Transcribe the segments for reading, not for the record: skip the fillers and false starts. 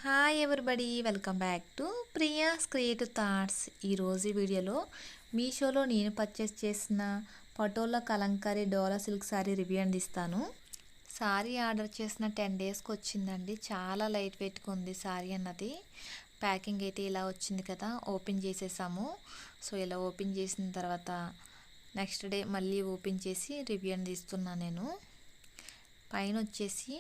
Hi everybody, welcome back to Priya's creative thoughts. ఈరోజు వీడియోలో మీషోలో నేను పర్చేస్ చేసిన పటోలా కలంకారీ డోలా సిల్క్ శారీ రివ్యూ అందిస్తాను. శారీ ఆర్డర్ చేసిన 10 డేస్కి వచ్చిందండి. చాలా లైట్ వెయిట్గా ఉంది శారీ అన్నది. ప్యాకింగ్ అయితే ఇలా వచ్చింది కదా, ఓపెన్ చేసేసాము. సో ఇలా ఓపెన్ చేసిన తర్వాత నెక్స్ట్ డే మళ్ళీ ఓపెన్ చేసి రివ్యూ అందిస్తున్నాను నేను. పైన వచ్చేసి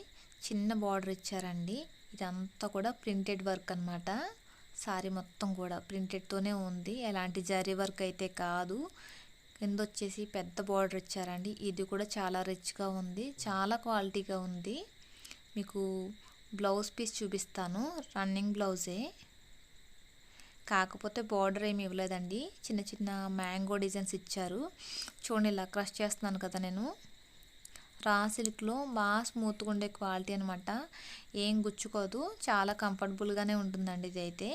చిన్న బార్డర్ ఇచ్చారండి. ఇదంతా కూడా ప్రింటెడ్ వర్క్ అనమాట. సారీ మొత్తం కూడా ప్రింటెడ్తోనే ఉంది, ఎలాంటి జరీ వర్క్ అయితే కాదు. కింద వచ్చేసి పెద్ద బార్డర్ ఇచ్చారండి. ఇది కూడా చాలా రిచ్గా ఉంది, చాలా క్వాలిటీగా ఉంది. మీకు బ్లౌజ్ పీస్ చూపిస్తాను. రన్నింగ్ బ్లౌజే, కాకపోతే బార్డర్ ఏమి ఇవ్వలేదండి. చిన్న చిన్న మ్యాంగో డిజైన్స్ ఇచ్చారు. చూడండి, ఇలా క్రష్ చేస్తున్నాను కదా నేను. రా సిల్క్లో బాగా స్మూత్గా ఉండే క్వాలిటీ అనమాట. ఏం గుచ్చుకోదు, చాలా కంఫర్టబుల్గానే ఉంటుందండి. ఇది అయితే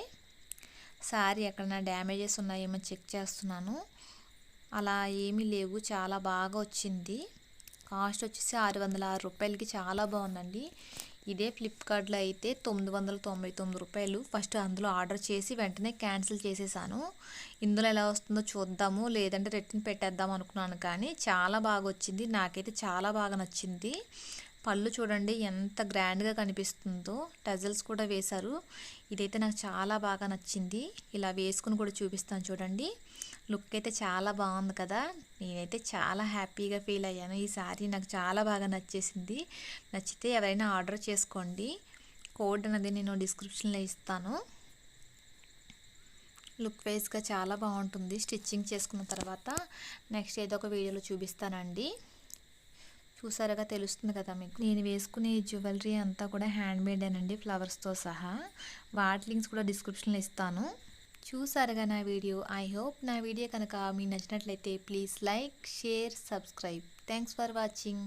శారీ ఎక్కడైనా డ్యామేజెస్ ఉన్నాయేమో చెక్ చేస్తున్నాను. అలా ఏమీ లేవు, చాలా బాగా వచ్చింది. కాస్ట్ వచ్చేసి 606 రూపాయలకి చాలా బాగుందండి. ఇదే ఫ్లిప్కార్ట్లో అయితే 999 రూపాయలు. ఫస్ట్ అందులో ఆర్డర్ చేసి వెంటనే క్యాన్సిల్ చేసేసాను. ఇందులో ఎలా వస్తుందో చూద్దాము, లేదంటే రిటర్న్ పెట్టేద్దాం అనుకున్నాను. కానీ చాలా బాగా వచ్చింది, నాకైతే చాలా బాగా నచ్చింది. పళ్ళు చూడండి ఎంత గ్రాండ్గా కనిపిస్తుందో, టజల్స్ కూడా వేశారు. ఇదైతే నాకు చాలా బాగా నచ్చింది. ఇలా వేసుకుని కూడా చూపిస్తాను చూడండి. లుక్ అయితే చాలా బాగుంది కదా. నేనైతే చాలా హ్యాపీగా ఫీల్ అయ్యాను. ఈ శారీ నాకు చాలా బాగా నచ్చేసింది. నచ్చితే ఎవరైనా ఆర్డర్ చేసుకోండి. కోడ్ అనేది నేను డిస్క్రిప్షన్లో ఇస్తాను. లుక్ వైజ్గా చాలా బాగుంటుంది. స్టిచ్చింగ్ చేసుకున్న తర్వాత నెక్స్ట్ ఏదో ఒక వీడియోలో చూపిస్తానండి. చూసారుగా, తెలుస్తుంది కదా మీకు. నేను వేసుకునే జ్యువెలరీ అంతా కూడా హ్యాండ్మేడ్ అనండి, ఫ్లవర్స్తో సహా. వాటి లింక్స్ కూడా డిస్క్రిప్షన్లో ఇస్తాను. చూసారుగా నా వీడియో. ఐ హోప్ నా వీడియో కనుక మీకు నచ్చినట్లయితే please like, share, subscribe. Thanks for watching.